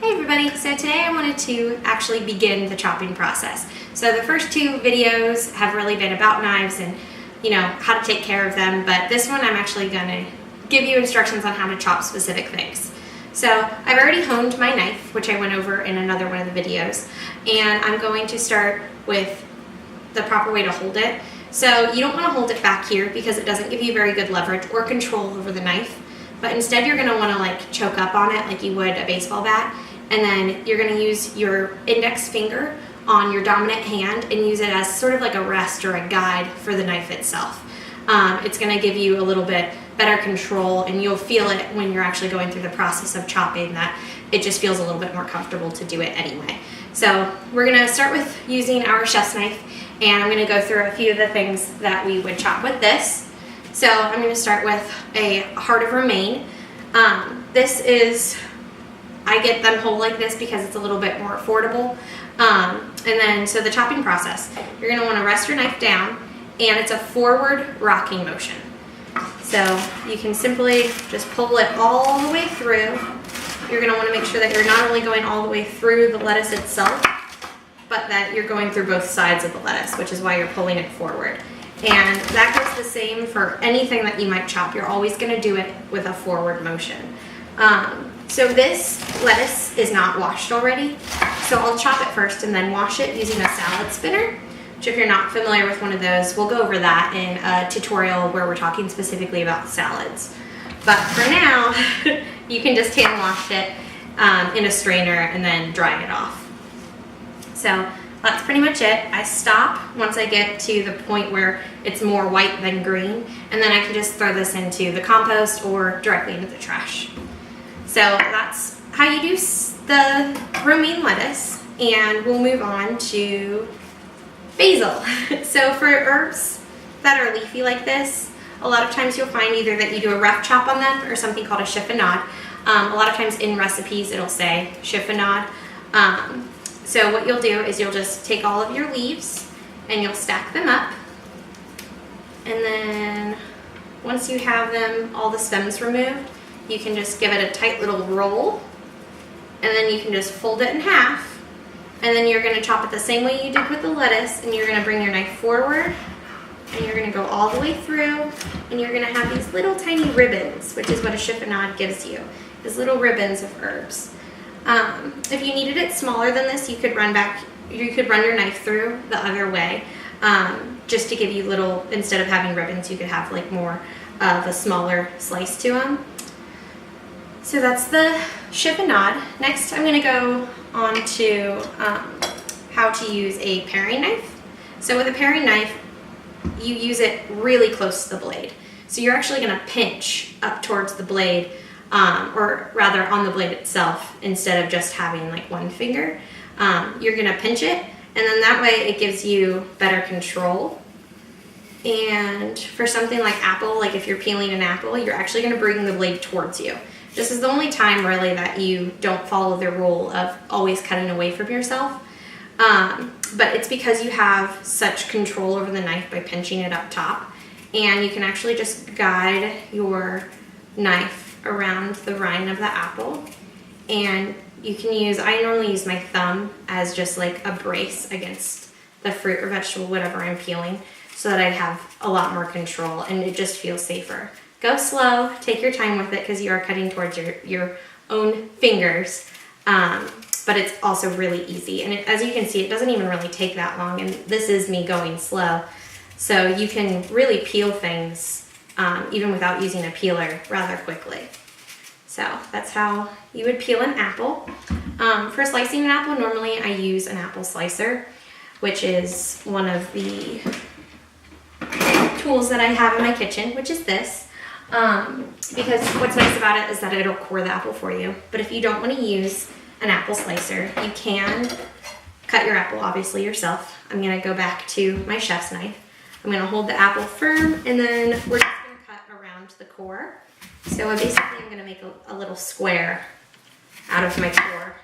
Hey everybody, so today I wanted to actually begin the chopping process. So the first two videos have really been about knives and how to take care of them, but this one I'm actually going to give you instructions on how to chop specific things. So I've already honed my knife, which I went over in another one of the videos, and I'm going to start with the proper way to hold it. So you don't want to hold it back here because it doesn't give you very good leverage or control over the knife, but instead you're going to want to like choke up on it like you would a baseball bat. And then you're going to use your index finger on your dominant hand and use it as sort of like a rest or a guide for the knife itself. It's going to give you a little bit better control, and you'll feel it when you're actually going through the process of chopping that it just feels a little bit more comfortable to do it anyway. So we're going to start with using our chef's knife, and I'm going to go through a few of the things that we would chop with this. So I'm going to start with a heart of romaine. This is... I get them whole like this because it's a little bit more affordable. So the chopping process, you're going to want to rest your knife down, and it's a forward rocking motion. So you can simply just pull it all the way through. You're going to want to make sure that you're not only going all the way through the lettuce itself, but that you're going through both sides of the lettuce, which is why you're pulling it forward. And that goes the same for anything that you might chop. You're always going to do it with a forward motion. So this lettuce is not washed already, so I'll chop it first and then wash it using a salad spinner, which if you're not familiar with one of those, we'll go over that in a tutorial where we're talking specifically about salads. But for now, you can just hand wash it in a strainer and then dry it off. So that's pretty much it. I stop once I get to the point where it's more white than green, and then I can just throw this into the compost or directly into the trash. So that's how you do the romaine lettuce, and we'll move on to basil. So for herbs that are leafy like this, a lot of times you'll find either that you do a rough chop on them or something called a chiffonade. A lot of times in recipes it'll say chiffonade. So what you'll do is you'll just take all of your leaves and you'll stack them up, and then once you have them, all the stems removed, you can just give it a tight little roll, and then you can just fold it in half, and then you're going to chop it the same way you did with the lettuce, and you're going to bring your knife forward, and you're going to go all the way through, and you're going to have these little tiny ribbons, which is what a chiffonade gives you, these little ribbons of herbs. If you needed it smaller than this, you could run your knife through the other way, just to give you little, instead of having ribbons, you could have like more of a smaller slice to them. So that's the chiffonade. Next, I'm going to go on to how to use a paring knife. So with a paring knife, you use it really close to the blade. So you're actually going to pinch up towards the blade, or rather on the blade itself, instead of just having like one finger. You're going to pinch it, and then that way it gives you better control. And for something like apple, like if you're peeling an apple, you're actually going to bring the blade towards you. This is the only time really that you don't follow the rule of always cutting away from yourself. But it's because you have such control over the knife by pinching it up top. And you can actually just guide your knife around the rind of the apple. And you can use, I normally use my thumb as just like a brace against the fruit or vegetable, whatever I'm peeling, so that I have a lot more control and it just feels safer. Go slow, take your time with it because you are cutting towards your own fingers, but it's also really easy. And as you can see, it doesn't even really take that long, and this is me going slow. So you can really peel things even without using a peeler rather quickly. So that's how you would peel an apple. For slicing an apple, normally I use an apple slicer, which is one of the tools that I have in my kitchen, which is this. Because what's nice about it is that it'll core the apple for you. But if you don't want to use an apple slicer, you can cut your apple obviously yourself. I'm going to go back to my chef's knife. I'm going to hold the apple firm, and then we're just going to cut around the core. So basically I'm going to make a little square out of my core.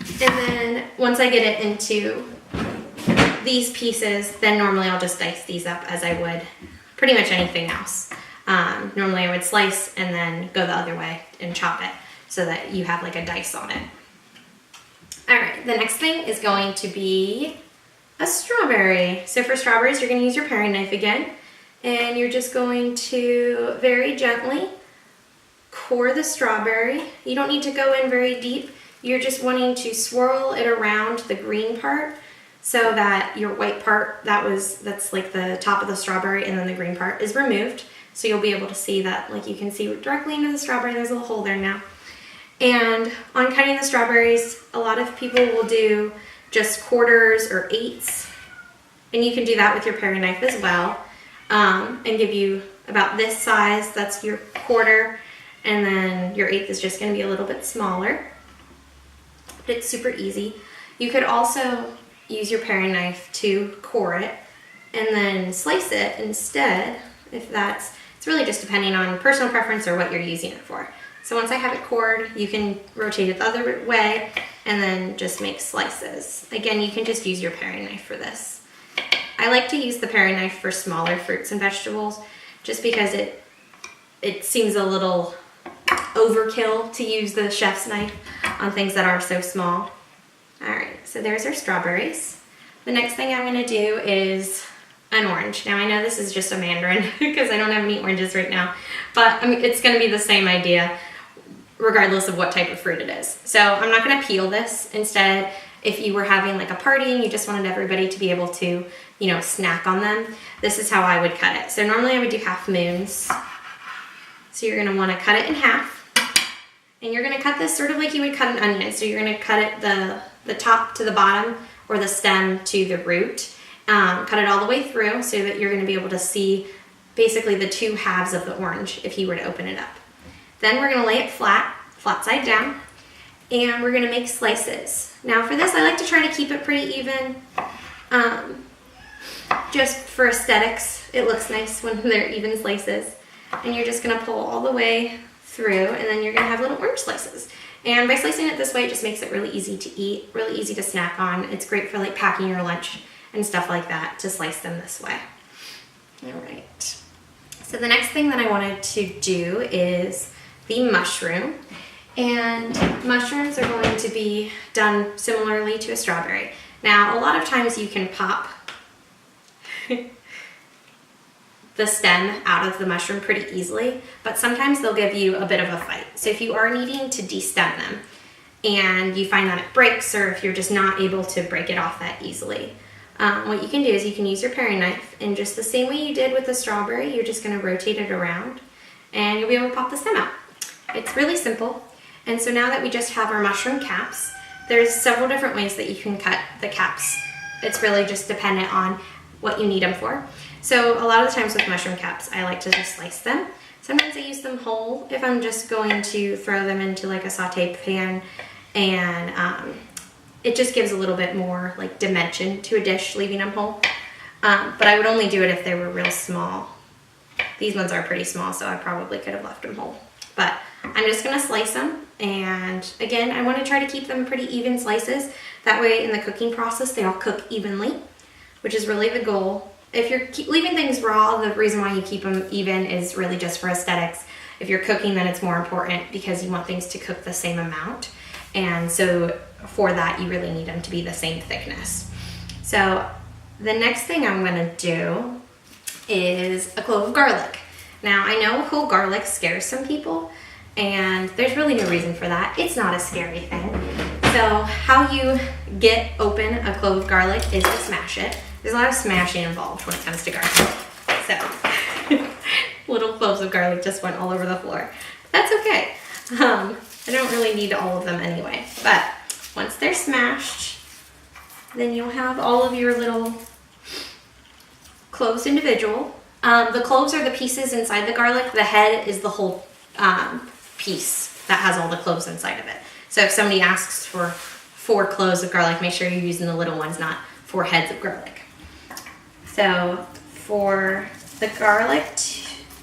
And then once I get it into these pieces, then normally I'll just dice these up as I would pretty much anything else. Normally I would slice and then go the other way and chop it. so that you have like a dice on it. All right, the next thing is going to be a strawberry. So for strawberries, you're going to use your paring knife again, and you're just going to very gently core the strawberry. You don't need to go in very deep. You're just wanting to swirl it around the green part so that your white part, that's like the top of the strawberry, and then the green part is removed. So you'll be able to see that, like you can see directly into the strawberry. There's a little hole there now. And on cutting the strawberries, a lot of people will do just quarters or eighths. And you can do that with your paring knife as well. And give you about this size, that's your quarter. And then your eighth is just gonna be a little bit smaller. But it's super easy. You could also use your paring knife to core it and then slice it instead, if that's, it's really just depending on personal preference or what you're using it for. So once I have it cored, you can rotate it the other way and then just make slices. Again, you can just use your paring knife for this. I like to use the paring knife for smaller fruits and vegetables just because it seems a little overkill to use the chef's knife on things that are so small. All right, so there's our strawberries. The next thing I'm gonna do is an orange. Now I know this is just a mandarin because I don't have any oranges right now, but I mean, it's gonna be the same idea regardless of what type of fruit it is. So I'm not gonna peel this. Instead, if you were having like a party and you just wanted everybody to be able to, you know, snack on them, this is how I would cut it. So normally I would do half moons. So you're gonna wanna cut it in half. And you're gonna cut this sort of like you would cut an onion. So you're gonna cut it the top to the bottom or the stem to the root. Cut it all the way through so that you're gonna be able to see basically the two halves of the orange if you were to open it up. Then we're gonna lay it flat side down, and we're gonna make slices. Now for this, I like to try to keep it pretty even. Just for aesthetics, it looks nice when they're even slices. And you're just gonna pull all the way through, and then you're gonna have little orange slices. And by slicing it this way, it just makes it really easy to eat, really easy to snack on. It's great for like packing your lunch and stuff like that, to slice them this way. All right. So the next thing that I wanted to do is the mushroom. And mushrooms are going to be done similarly to a strawberry. Now, a lot of times you can pop the stem out of the mushroom pretty easily, but sometimes they'll give you a bit of a fight. So if you are needing to de-stem them and you find that it breaks, or if you're just not able to break it off that easily, what you can do is you can use your paring knife, and just the same way you did with the strawberry, you're just gonna rotate it around and you'll be able to pop the stem out. It's really simple. And so now that we just have our mushroom caps, there's several different ways that you can cut the caps. It's really just dependent on what you need them for. So a lot of the times with mushroom caps, I like to just slice them. Sometimes I use them whole if I'm just going to throw them into like a saute pan, and it just gives a little bit more like dimension to a dish, leaving them whole. But I would only do it if they were real small. These ones are pretty small, so I probably could have left them whole. But I'm just gonna slice them, and again, I wanna try to keep them pretty even slices. That way in the cooking process, they all cook evenly, which is really the goal. If you're leaving things raw, the reason why you keep them even is really just for aesthetics. If you're cooking, then it's more important because you want things to cook the same amount. And so for that, you really need them to be the same thickness. So the next thing I'm gonna do is a clove of garlic. Now, I know whole garlic scares some people, and there's really no reason for that. It's not a scary thing. So how you get open a clove of garlic is to smash it. There's a lot of smashing involved when it comes to garlic. So little cloves of garlic just went all over the floor. That's okay. I don't really need all of them anyway. But once they're smashed, then you'll have all of your little cloves individual. The cloves are the pieces inside the garlic. The head is the whole piece that has all the cloves inside of it. So if somebody asks for 4 cloves of garlic, make sure you're using the little ones, not 4 heads of garlic. So for the garlic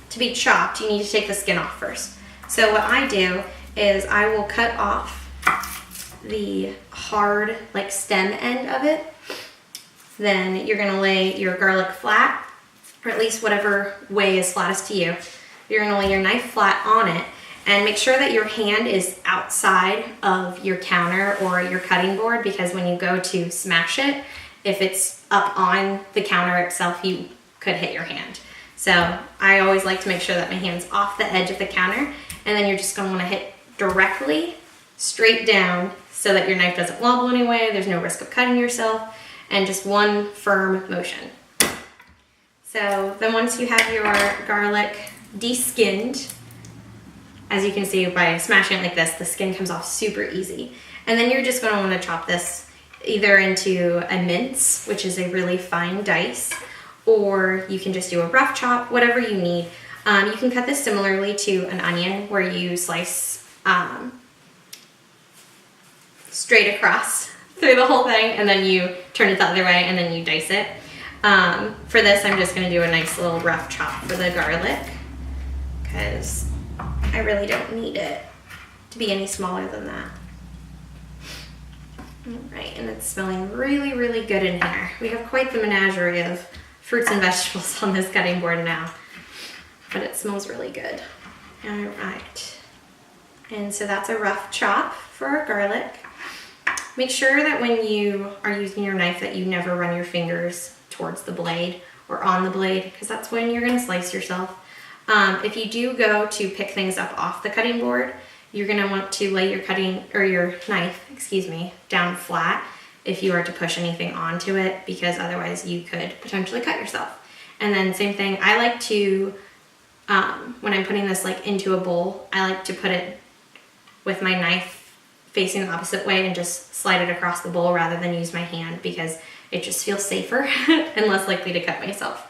to be chopped, you need to take the skin off first. So what I do is I will cut off the hard like stem end of it. Then you're gonna lay your garlic flat, or at least whatever way is flattest to you. You're gonna lay your knife flat on it, And make sure that your hand is outside of your counter or your cutting board, because when you go to smash it, if it's up on the counter itself, you could hit your hand. So I always like to make sure that my hand's off the edge of the counter, and then you're just gonna wanna hit directly straight down so that your knife doesn't wobble anyway, there's no risk of cutting yourself, and just one firm motion. So then once you have your garlic de-skinned, as you can see by smashing it like this, the skin comes off super easy. And then you're just gonna wanna chop this either into a mince, which is a really fine dice, or you can just do a rough chop, whatever you need. You can cut this similarly to an onion, where you slice straight across through the whole thing, and then you turn it the other way, and then you dice it. For this, I'm just gonna do a nice little rough chop for the garlic, because I really don't need it to be any smaller than that. All right, and it's smelling really, really good in here. We have quite the menagerie of fruits and vegetables on this cutting board now, but it smells really good. All right, and so that's a rough chop for our garlic. Make sure that when you are using your knife that you never run your fingers towards the blade or on the blade, because that's when you're gonna slice yourself. If you do go to pick things up off the cutting board, you're gonna want to lay your knife, excuse me, down flat if you are to push anything onto it, because otherwise you could potentially cut yourself. And then same thing, I like to, when I'm putting this like into a bowl, I like to put it with my knife facing the opposite way and just slide it across the bowl rather than use my hand, because it just feels safer and less likely to cut myself.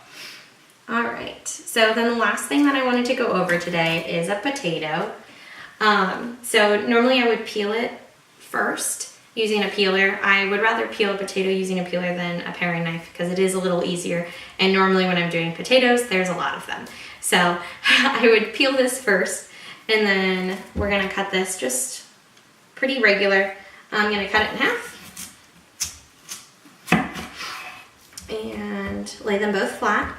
All right, so then the last thing that I wanted to go over today is a potato. So normally I would peel it first using a peeler. I would rather peel a potato using a peeler than a paring knife, because it is a little easier. And normally when I'm doing potatoes, there's a lot of them. So I would peel this first, and then we're gonna cut this just pretty regular. I'm gonna cut it in half and lay them both flat.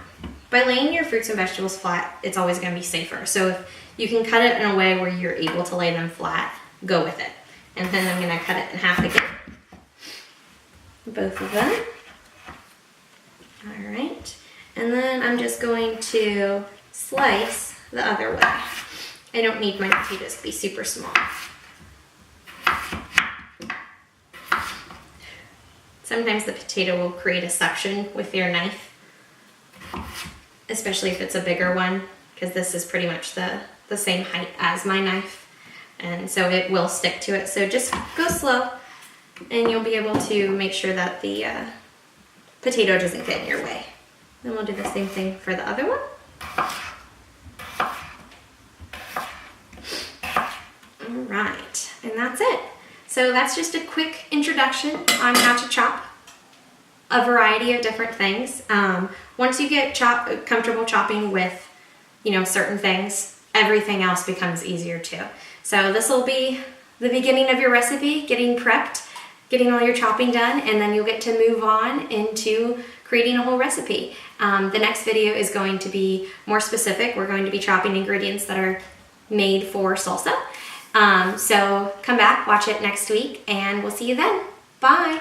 By laying your fruits and vegetables flat, it's always gonna be safer. So if you can cut it in a way where you're able to lay them flat, go with it. And then I'm gonna cut it in half again. Both of them. All right. And then I'm just going to slice the other way. I don't need my potatoes to be super small. Sometimes the potato will create a suction with your knife, especially if it's a bigger one, because this is pretty much the same height as my knife, and so it will stick to it. So just go slow, and you'll be able to make sure that the potato doesn't get in your way. Then we'll do the same thing for the other one. All right, and that's it. So that's just a quick introduction on how to chop a variety of different things. Once you get comfortable chopping with, certain things, everything else becomes easier too. So this will be the beginning of your recipe, getting prepped, getting all your chopping done, and then you'll get to move on into creating a whole recipe. The next video is going to be more specific. We're going to be chopping ingredients that are made for salsa. So come back, watch it next week, and we'll see you then. Bye.